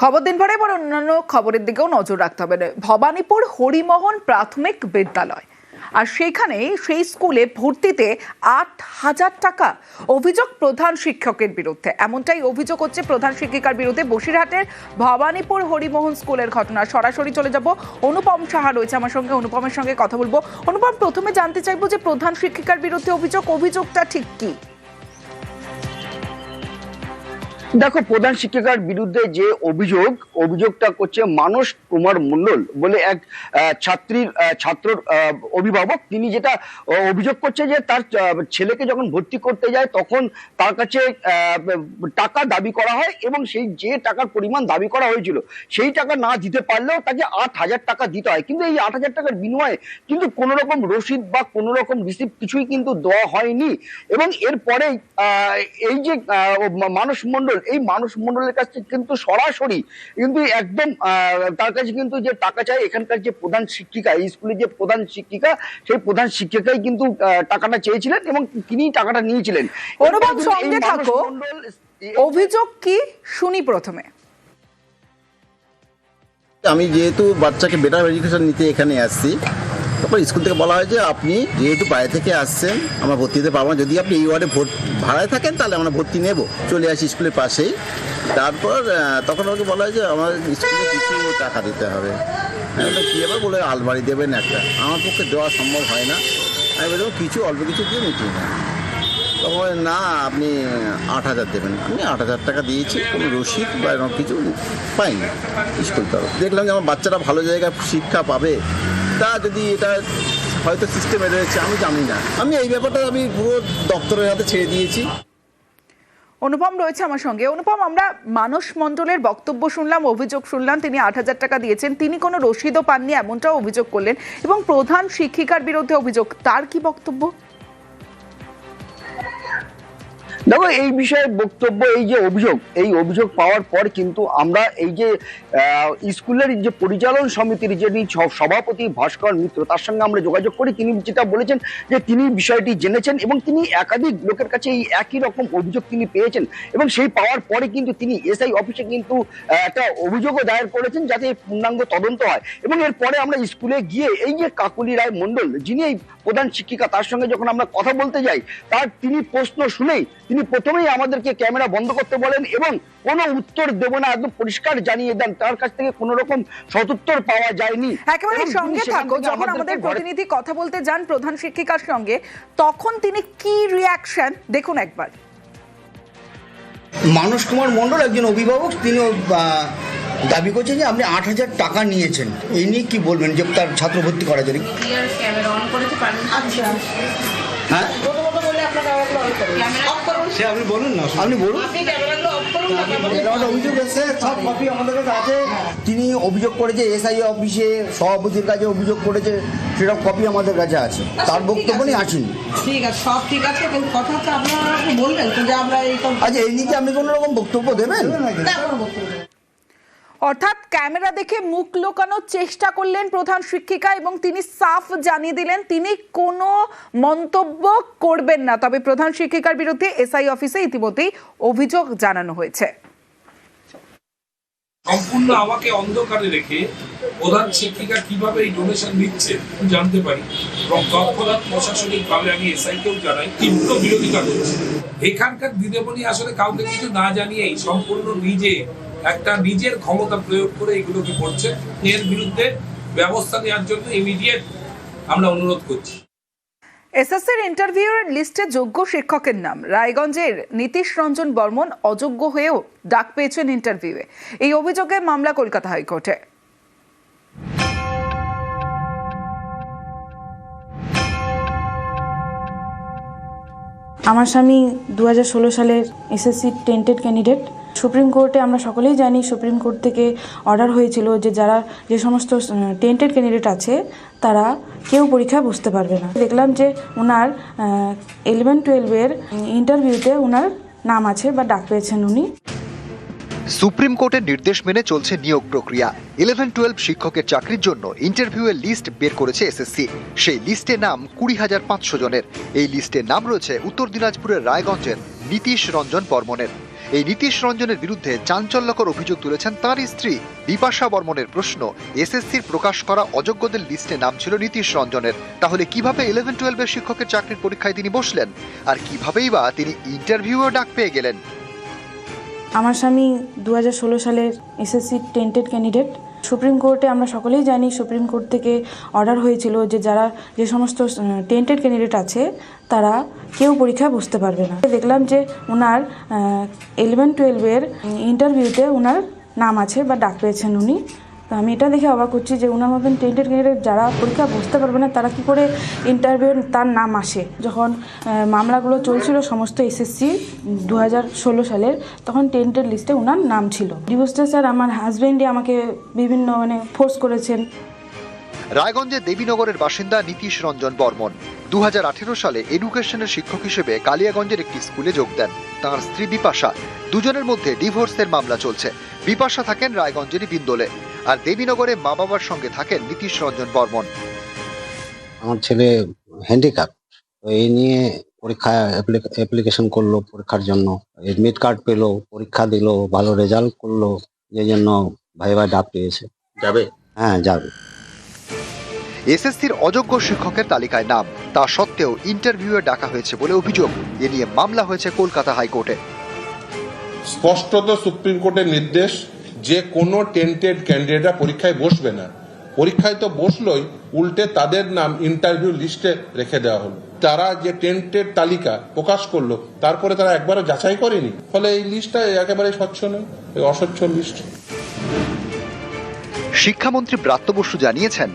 খবর দিন ভরে পর অন্যান্য খবরের দিকেও নজর রাখতে হবে। ভবানীপুর হরিমোহন প্রাথমিক বিদ্যালয়, আর সেখানে সেই স্কুলে ভর্তিতে ৮,০০০ টাকা। অভিযোগ প্রধান শিক্ষকের বিরুদ্ধে। এমনটাই অভিযোগ হচ্ছে প্রধান শিক্ষিকার বিরুদ্ধে। বসিরহাটের ভবানীপুর হরিমোহন স্কুলের ঘটনা। সরাসরি চলে যাব, অনুপম সাহা রয়েছে আমার সঙ্গে, অনুপমের সঙ্গে কথা বলবো। অনুপম, প্রথমে জানতে চাইবো যে প্রধান শিক্ষিকার বিরুদ্ধে অভিযোগটা ঠিক কি? দেখো, প্রধান শিক্ষিকার বিরুদ্ধে যে অভিযোগটা করছে মানস কুমার মণ্ডল বলে এক ছাত্রর অভিভাবক। তিনি যেটা অভিযোগ করছে যে তার ছেলেকে যখন ভর্তি করতে যায় তখন তার কাছে টাকা দাবি করা হয় এবং সেই যে টাকার পরিমাণ দাবি করা হয়েছিল সেই টাকা না দিতে পারলেও তাকে ৮,০০০ টাকা দিতে হয়। কিন্তু এই ৮,০০০ টাকার বিনিময়ে কিন্তু কোনো রকম রসিদ বা কোনো রকম রিসিপ্ট কিছুই কিন্তু দেওয়া হয়নি। এবং এরপরে এই যে মানস মণ্ডল, এই মানস মণ্ডলের কাছে কিন্তু সরাসরি কিন্তু একদম তার কাছে কিন্তু যে টাকা চাই, এখানকার যে প্রধান শিক্ষিকা, এই স্কুলের যে প্রধান শিক্ষিকা, সেই প্রধান শিক্ষিকাই কিন্তু টাকাটা চেয়েছিলেন এবং তিনি টাকাটা নিয়েছিলেন। অনুপম, সঙ্গে থাকো, অভিযোগ কি শুনি প্রথমে। আমি যেহেতু বাচ্চাকে বেটার এডুকেশন নিতে এখানে আসছি, তারপর স্কুল থেকে বলা হয় যে আপনি যেহেতু বাইরে থেকে আসছেন আমরা ভর্তি দিতে পারবো না, যদি আপনি এই ওয়ার্ডে ভাড়ায় থাকেন তাহলে আমরা ভর্তি নেব। চলে আসি স্কুলের পাশেই। তারপর তখন আমাকে বলা হয় যে আমার স্কুলে কিছু টাকা দিতে হবে। কী আবার বলে আলমারি দেবেন একটা, আমার পক্ষে দেওয়া সম্ভব হয় না। আমি বললাম কিছু অল্প কিছু দিয়ে মিটিয়ে না। তখন না আপনি ৮,০০০ দেবেন। আমি ৮,০০০ টাকা দিয়েছি, কোনো রসিদ বা এরকম কিছু পাইনি স্কুল তরফ। দেখলাম যে আমার বাচ্চারা ভালো জায়গায় শিক্ষা পাবে, তা যদি এটা হয়তো সিস্টেমে রয়েছে আমি জানি না। আমি এই ব্যাপারটা আমি পুরো দপ্তরের হাতে ছেড়ে দিয়েছি। অনুপম রয়েছে আমার সঙ্গে। অনুপম, আমরা মানস মণ্ডলের বক্তব্য শুনলাম, অভিযোগ শুনলাম, তিনি ৮,০০০ টাকা দিয়েছেন, তিনি কোনো রসিদও পাননি এমনটাও অভিযোগ করলেন, এবং প্রধান শিক্ষিকার বিরুদ্ধে অভিযোগ। তার কি বক্তব্য? দেখো, এই বিষয়ে বক্তব্য, এই অভিযোগ পাওয়ার পর কিন্তু আমরা এই যে স্কুলের যে পরিচালন সমিতির যিনি সভাপতি ভাস্কর মিত্র, তার সঙ্গে আমরা যোগাযোগ করি। তিনি যেটা বলেছেন যে তিনি বিষয়টি জেনেছেন এবং তিনি একাধিক লোকের কাছে এই একই রকম অভিযোগ তিনি পেয়েছেন এবং সেই পাওয়ার পরে কিন্তু তিনি এসআই অফিসে কিন্তু একটা অভিযোগও দায়ের করেছেন যাতে পূর্ণাঙ্গ তদন্ত হয়। এবং এরপরে আমরা স্কুলে গিয়ে এই যে কাকলি রায় মণ্ডল, যিনি এই প্রধান শিক্ষিকা, তার সঙ্গে যখন আমরা কথা বলতে যাই, তিনি প্রশ্ন শুনেই তিনি প্রথমেই আমাদেরকে ক্যামেরা বন্ধ করতে বলেন এবং কোনো উত্তর দেব না, একদম পরিষ্কার জানিয়ে দেন তার কাছ থেকে কোনো রকম সদুত্তর পাওয়া যায়নি। একেবারে সঙ্গে থাকো, যখন আমাদের প্রতিনিধি কথা বলতে যান প্রধান শিক্ষিকার সঙ্গে, তখন তিনি কি রিয়াকশন দেখুন একবার। মানস কুমার মণ্ডল একজন অভিভাবক, তিনি দাবি করছেন যে আপনি ৮,০০০ টাকা নিয়েছেন। এই নিয়ে কি বলবেন যে তার ছাত্র ভর্তি করার জন্য? হ্যাঁ, আপনি বলুন না, আপনি বলুন। অভিযোগ এসে সব কপি আমাদের কাছে আছে। তিনি অভিযোগ করেছে এসআই অফিসে, সভাপতির কাছে অভিযোগ করেছে, সেসব কপি আমাদের কাছে আছে। তার বক্তব্য নিয়ে আসেনি। ঠিক আছে, সব ঠিক আছে, কিন্তু কথা তো আপনারা বলবেন যে আমরা এই আচ্ছা, এই নিয়ে আপনি কোনো রকম বক্তব্য দেবেন? অর্থাৎ ক্যামেরা দেখে মুখ লুকানোর চেষ্টা করলেন প্রধান শিক্ষিকা এবং তিনি সাফ জানিয়ে দিলেন তিনি কোনো মন্তব্য করবেন না। তবে প্রধান শিক্ষিকার বিরুদ্ধে এসআই অফিসে ইতিমধ্যেই অভিযোগ জানানো হয়েছে। সম্পূর্ণ আমাকে অন্ধকারে রেখে প্রধান শিক্ষিকা কিভাবে এই ডোনেশন নিচ্ছে জানতে পারি এবং তৎক্ষণাৎ প্রশাসনিকভাবে আমি এসআইকেও জানাই, তীব্র বিরোধিতা করছি। এখানকার দিদিমণি আসলে কাউকে কিছু না জানিয়েই সম্পূর্ণ নিজের ক্ষমতা প্রয়োগ করে এগুলোকে করছে। এর বিরুদ্ধে ব্যবস্থা নেওয়ার জন্য ইমিডিয়েট আমরা অনুরোধ করছি। এসএসসির ইন্টারভিউর লিস্টে যোগ্য শিক্ষকের নাম রায়গঞ্জের নীতিশ রঞ্জন বর্মন অযোগ্য হয়েও ডাক পেয়েছেন ইন্টারভিউয়ে। এই অভিযোগে মামলা কলকাতা হাইকোর্টে। আমার স্বামী 2016 সালের এসএসসি টেন্টেড ক্যান্ডিডেট। সুপ্রিম কোর্টে আমরা সকলেই জানি, সুপ্রিম কোর্ট থেকে অর্ডার হয়েছিল যে যে সমস্ত টেন্টেড ক্যান্ডিডেট আছে তারা কেউ পরীক্ষায় বসতে পারবে না। দেখলাম যে ওনার 11-12 ইন্টারভিউতে ওনার নাম আছে বা ডাক পেয়েছেন উনি। সুপ্রিম কোর্টের নির্দেশ মেনে চলছে নিয়োগ প্রক্রিয়া। 11-12 শিক্ষকের চাকরির জন্য ইন্টারভিউয়ের লিস্ট বের করেছে এসএসসি। সেই লিস্টে নাম 20,500 জনের। এই লিস্টে নাম রয়েছে উত্তর দিনাজপুরের রায়গঞ্জের নীতিশ রঞ্জন বর্মনের। এই নীতিশ রঞ্জনের বিরুদ্ধে চাঞ্চল্যকর অভিযোগ তুলেছেন তাঁর স্ত্রী বিপাশা বর্মনের। প্রশ্ন, এসএসসির প্রকাশ করা অযোগ্যদের লিস্টে নাম ছিল নীতিশ রঞ্জনের, তাহলে কিভাবে 11-12 শিক্ষকের চাকরির পরীক্ষায় তিনি বসলেন, আর কিভাবেই বা তিনি ইন্টারভিউও ডাক পেয়ে গেলেন? আমার স্বামী 2016 সালের এসএসসি টেন্টেড ক্যান্ডিডেট। সুপ্রিম কোর্টে আমরা সকলেই জানি, সুপ্রিম কোর্ট থেকে অর্ডার হয়েছিল যে যে সমস্ত টেন্টেড ক্যান্ডিডেট আছে তারা কেউ পরীক্ষায় বসতে পারবে না। দেখলাম যে ওনার 11-12 ইন্টারভিউতে ওনার নাম আছে বা ডাক পেয়েছেন উনি। তো আমি এটা দেখে অবাক হচ্ছি যে ওনার মতন টেন্টেড ক্যান্ডিডেট যারা পরীক্ষা বসতে পারবে না তারা কী করে ইন্টারভিউ তার নাম আসে। যখন মামলাগুলো চলছিল সমস্ত এসএসসি 2016 সালের, তখন টেন্টেড লিস্টে ওনার নাম ছিল। ডিভোর্সটা স্যার আমার হাজব্যান্ডই আমাকে বিভিন্ন ফোর্স করেছেন। রায়গঞ্জের দেবীনগরের বাসিন্দা নীতিশ রঞ্জন বর্মন 2018 সালে এডুকেশনের শিক্ষক হিসেবে কালিয়াগঞ্জের একটি স্কুলে যোগ দেন। তাঁর স্ত্রী বিপাশা, দুজনের মধ্যে ডিভোর্সের মামলা চলছে। বিপাশা থাকেন রায়গঞ্জেরই বিন্দোলে, আর দেবীনগরে মা বাবার সঙ্গে থাকেন নীতিশ রঞ্জন বর্মন। আমার ছেলে হ্যান্ডিক্যাপ, তো এই নিয়ে পরীক্ষা অ্যাপ্লিকেশন করলো পরীক্ষার জন্য, এডমিট কার্ড পেলো, পরীক্ষা দিল, ভালো রেজাল্ট করলো, যে জন্য ভাই ডাক পেয়েছে। যাবে? হ্যাঁ, যাবে। এসএসসির অযোগ্য শিক্ষকের তালিকায় নাম, তা সত্ত্বেও ইন্টারভিউয়ে ডাকা হয়েছে বলে অভিযোগ। এ নিয়ে মামলা হয়েছে কলকাতা হাইকোর্টে। স্পষ্টত সুপ্রিম কোর্টের নির্দেশ যে কোনো টেন্টেড ক্যান্ডিডেটরা পরীক্ষায় বসবে না। পরীক্ষায় তো বসলোই, উল্টে তাদের নাম ইন্টারভিউ লিস্টে রেখে দেওয়া হলো। তারা যে টেন্টেড তালিকা প্রকাশ করলো তারপরে তারা একবারও যাচাই করেনি, ফলে এই লিস্টটা একেবারে স্বচ্ছ নয়, অস্বচ্ছ লিস্ট। শিক্ষামন্ত্রী ব্রাত্য বসু জানিয়েছেন,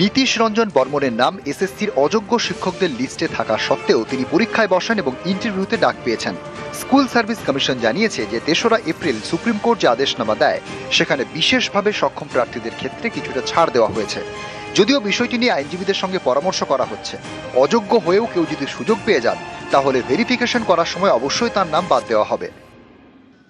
নীতিশ রঞ্জন বর্মনের নাম এসএসসির অযোগ্য শিক্ষকদের লিস্টে থাকা সত্ত্বেও তিনি পরীক্ষায় বসেন এবং ইন্টারভিউতে ডাক পেয়েছেন। স্কুল সার্ভিস কমিশন জানিয়েছে যে 3রা এপ্রিল সুপ্রিম কোর্ট যে আদেশনামা দেয় সেখানে বিশেষভাবে সক্ষম প্রার্থীদের ক্ষেত্রে কিছুটা ছাড় দেওয়া হয়েছে। যদিও বিষয়টি নিয়ে আইনজীবীদের সঙ্গে পরামর্শ করা হচ্ছে। অযোগ্য হয়েও কেউ যদি সুযোগ পেয়ে যান তাহলে ভেরিফিকেশন করার সময় অবশ্যই তার নাম বাদ দেওয়া হবে।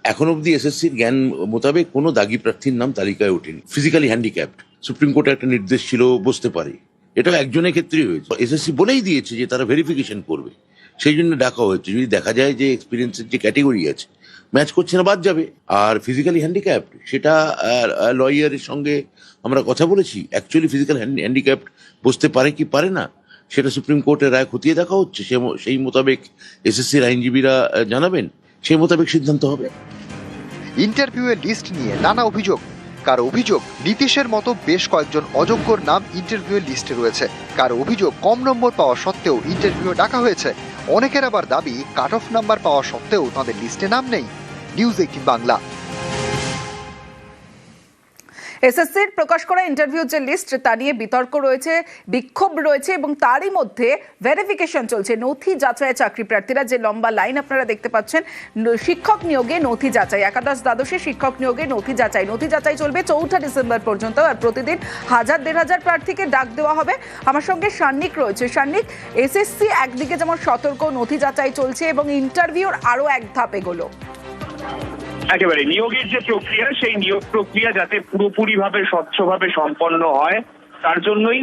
এখন অব্দি এসএসসির জ্ঞান মোতাবেক কোনো দাগি প্রার্থীর নাম তালিকায় ওঠেনি। ফিজিক্যালি হ্যান্ডিক্যাপড, সুপ্রিম কোর্টে একটা নির্দেশ ছিল বসতে পারে, এটা একজনের ক্ষেত্রেই হয়েছে। এসএসসি বলেই দিয়েছে যে তারা ভেরিফিকেশন করবে, সেই জন্য ডাকা হয়েছে। যদি দেখা যায় যে এক্সপিরিয়েন্সের যে ক্যাটেগরি আছে ম্যাচ করছে না, বাদ যাবে। আর ফিজিক্যালি হ্যান্ডিক্যাপড, সেটা লয়ারের সঙ্গে আমরা কথা বলেছি। অ্যাকচুয়ালি ফিজিক্যাল হ্যান্ডিক্যাপড বসতে পারে কি পারে না সেটা সুপ্রিম কোর্টের রায় খতিয়ে দেখা হচ্ছে। সেই মোতাবেক এসএসসির আইনজীবীরা জানাবেন, সেই মোতাবেক সিদ্ধান্ত হবে। ইন্টারভিউয়ের লিস্ট নিয়ে নানা অভিযোগ। কারো অভিযোগ নীতিশের মতো বেশ কয়েকজন অযোগ্যর নাম ইন্টারভিউয়ের লিস্টে রয়েছে। কারো অভিযোগ কম নম্বর পাওয়া সত্ত্বেও ইন্টারভিউ ডাকা হয়েছে। অনেকের আবার দাবি কাট অফ নাম্বার পাওয়া সত্ত্বেও তাদের লিস্টে নাম নেই। নিউজ 18 বাংলা। এসএসসির প্রকাশ করা ইন্টারভিউ যে লিস্ট তা নিয়ে বিতর্ক রয়েছে, বিক্ষোভ রয়েছে এবং তারই মধ্যে ভেরিফিকেশন চলছে। নথি যাচাইয়ে চাকরি প্রার্থীরা যে লম্বা লাইন আপনারা দেখতে পাচ্ছেন, শিক্ষক নিয়োগে নথি যাচাই, একাদশ দ্বাদশে শিক্ষক নিয়োগে নথি যাচাই চলবে 4 ডিসেম্বর পর্যন্ত। আর প্রতিদিন 1000-1500 প্রার্থীকে ডাক দেওয়া হবে। আমার সঙ্গে সান্নিক রয়েছে। সান্নিক, এসএসসি একদিকে যেমন সতর্ক, নথি যাচাই চলছে এবং ইন্টারভিউর আরো এক ধাপ এগোলো। একেবারে নিয়োগের যে প্রক্রিয়া, সেই নিয়োগ প্রক্রিয়া যাতে পুরোপুরিভাবে স্বচ্ছভাবে সম্পন্ন হয় তার জন্যই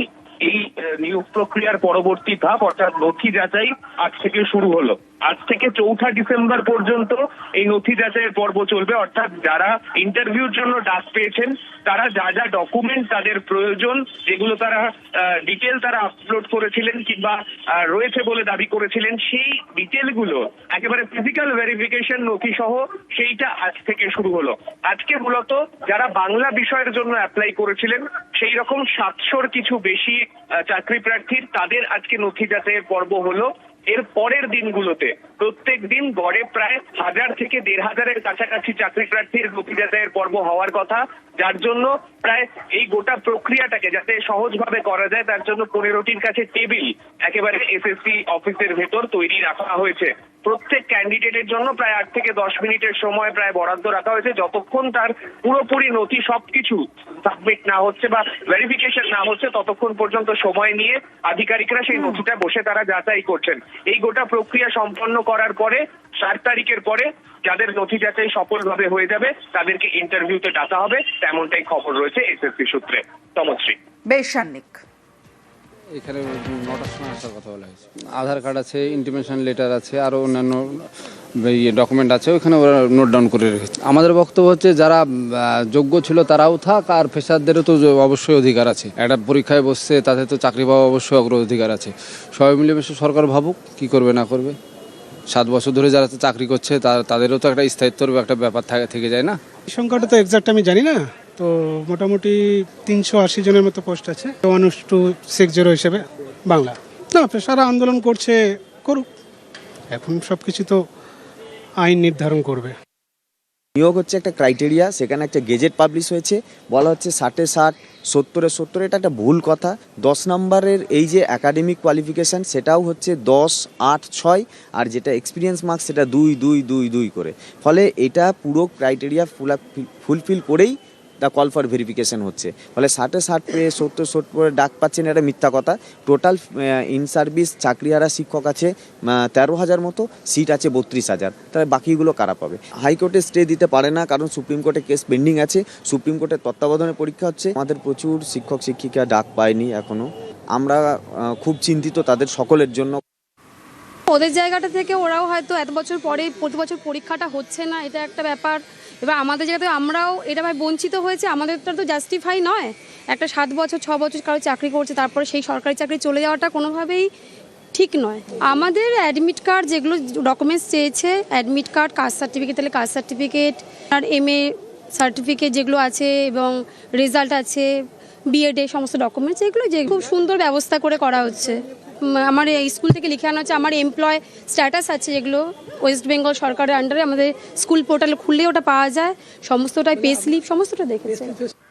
এই নিয়োগ প্রক্রিয়ার পরবর্তী ধাপ অর্থাৎ নথি যাচাই আজ থেকে শুরু হলো। আজ থেকে 4 ডিসেম্বর পর্যন্ত এই নথি যাচাইয়ের পর্ব চলবে। অর্থাৎ যারা ইন্টারভিউর জন্য ডাক পেয়েছেন তারা যা যা ডকুমেন্ট তাদের প্রয়োজন, যেগুলো তারা ডিটেল তারা আপলোড করেছিলেন কিংবা রয়েছে বলে দাবি করেছিলেন, সেই ডিটেলগুলো একেবারে ফিজিক্যাল ভেরিফিকেশন নথি সহ সেইটা আজ থেকে শুরু হলো। আজকে মূলত যারা বাংলা বিষয়ের জন্য অ্যাপ্লাই করেছিলেন সেই রকম 700-র কিছু বেশি চাকরি প্রার্থীর তাদের আজকে নথি যাচাইয়ের পর্ব হলো। এর পরের দিনগুলোতে প্রত্যেক দিন গড়ে প্রায় 1000 থেকে 1500-এর কাছাকাছি চাকরি প্রার্থীর নথি যাচাইয়ের পর্ব হওয়ার কথা, যার জন্য প্রায় এই গোটা প্রক্রিয়াটাকে যাতে সহজভাবে করা যায় তার জন্য 15টির কাছে টেবিল একেবারে এসএসসি অফিসের ভেতর তৈরি রাখা হয়েছে। প্রত্যেক ক্যান্ডিডেটের জন্য প্রায় 8 থেকে 10 মিনিটের সময় প্রায় বরাদ্দ রাখা হয়েছে। যতক্ষণ তার পুরোপুরি নথি সবকিছু সাবমিট না হচ্ছে বা ভেরিফিকেশন না হচ্ছে ততক্ষণ পর্যন্ত সময় নিয়ে আধিকারিকরা সেই নথিটা বসে তারা যাচাই করছেন। এই গোটা প্রক্রিয়া সম্পন্ন করার পরে 4 তারিখের পরে যাদের নথি যাচাই সফলভাবে হয়ে যাবে তাদেরকে ইন্টারভিউতে ডাকা হবে, তেমনটাই খবর রয়েছে এসএসসি সূত্রে। তমশ্রী। বেশ সান্নিক। এখানে 9টার সময় আসার কথা বলা হয়েছে। আধার কার্ড আছে, ইন্টিমেশন লেটার আছে, আরও অন্যান্য ডকুমেন্ট আছে, ওইখানে ওরা নোট ডাউন করে রেখেছে। আমাদের বক্তব্য হচ্ছে যারা যোগ্য ছিল তারাও থাক, আর ফ্রেশারদেরও তো অবশ্যই অধিকার আছে। একটা পরীক্ষায় বসছে, তাতে তো চাকরি পাওয়া অবশ্যই অগ্রাধিকার আছে। সবাই মিলেমিশে সরকার ভাবুক কী করবে না করবে। 7 বছর ধরে যারা চাকরি করছে তাদেরও তো একটা স্থায়িত্বর একটা ব্যাপার থেকে যায় না। সংখ্যাটা তো এক্সাক্ট আমি জানি না, তো মোটামুটি 380 জনের মতো পোস্ট আছে 1260 হিসেবে বাংলা। না, পেশারা আন্দোলন করছে, করুক, এখন সব কিছু তো আইন নির্ধারণ করবে। নিয়োগ হচ্ছে একটা ক্রাইটেরিয়া, সেখানে একটা গেজেট পাবলিশ হয়েছে, বলা হচ্ছে 60-এ 60, 70-এ 70, এটা একটা ভুল কথা। 10 নম্বরের এই যে একাডেমিক কোয়ালিফিকেশান সেটাও হচ্ছে 10, 8, 6, আর যেটা এক্সপিরিয়েন্স মার্কস সেটা 2, 2, 2, 2 করে। ফলে এটা পুরো ক্রাইটেরিয়া ফুলফিল করেই দ্য কল ফর ভেরিফিকেশন হচ্ছে। ফলে 60-এ 60 পেয়ে 70 করে ডাক পাচ্ছেন, এটা মিথ্যা কথা। টোটাল ইন সার্ভিস চাকরিহারা শিক্ষক আছে 13,000 মতো, সিট আছে 32,000, তাহলে বাকিগুলো কারা পাবে? হাইকোর্টে স্টে দিতে পারে না, কারণ সুপ্রিম কোর্টে কেস পেন্ডিং আছে, সুপ্রিম কোর্টের তত্ত্বাবধানে পরীক্ষা হচ্ছে। আমাদের প্রচুর শিক্ষক শিক্ষিকা ডাক পায়নি এখনও, আমরা খুব চিন্তিত তাদের সকলের জন্য। ওদের জায়গাটা থেকে ওরাও হয়তো এত বছর পরে প্রতি বছর পরীক্ষাটা হচ্ছে না, এটা একটা ব্যাপার। এবার আমাদের জায়গাতে আমরাও এটা ভাই বঞ্চিত হয়েছে, আমাদেরটা তো জাস্টিফাই নয়। একটা 7 বছর 6 বছর কারো চাকরি করছে, তারপরে সেই সরকারি চাকরি চলে যাওয়াটা কোনোভাবেই ঠিক নয়। আমাদের অ্যাডমিট কার্ড যেগুলো ডকুমেন্টস চেয়েছে, অ্যাডমিট কার্ড, কাস্ট সার্টিফিকেট, তাহলে কাস্ট সার্টিফিকেট আর MA সার্টিফিকেট যেগুলো আছে, এবং রেজাল্ট আছে, BEd সমস্ত ডকুমেন্টস, এগুলো যে খুব সুন্দর ব্যবস্থা করে করা হচ্ছে। আমার এই স্কুল থেকে লিখে আনা হচ্ছে, আমার এমপ্লয় স্ট্যাটাস আছে যেগুলো ওয়েস্ট বেঙ্গল সরকারের আন্ডারে, আমাদের স্কুল পোর্টাল খুললে ওটা পাওয়া যায়, সমস্তটাই পে স্লিপ সমস্তটা দেখেছে।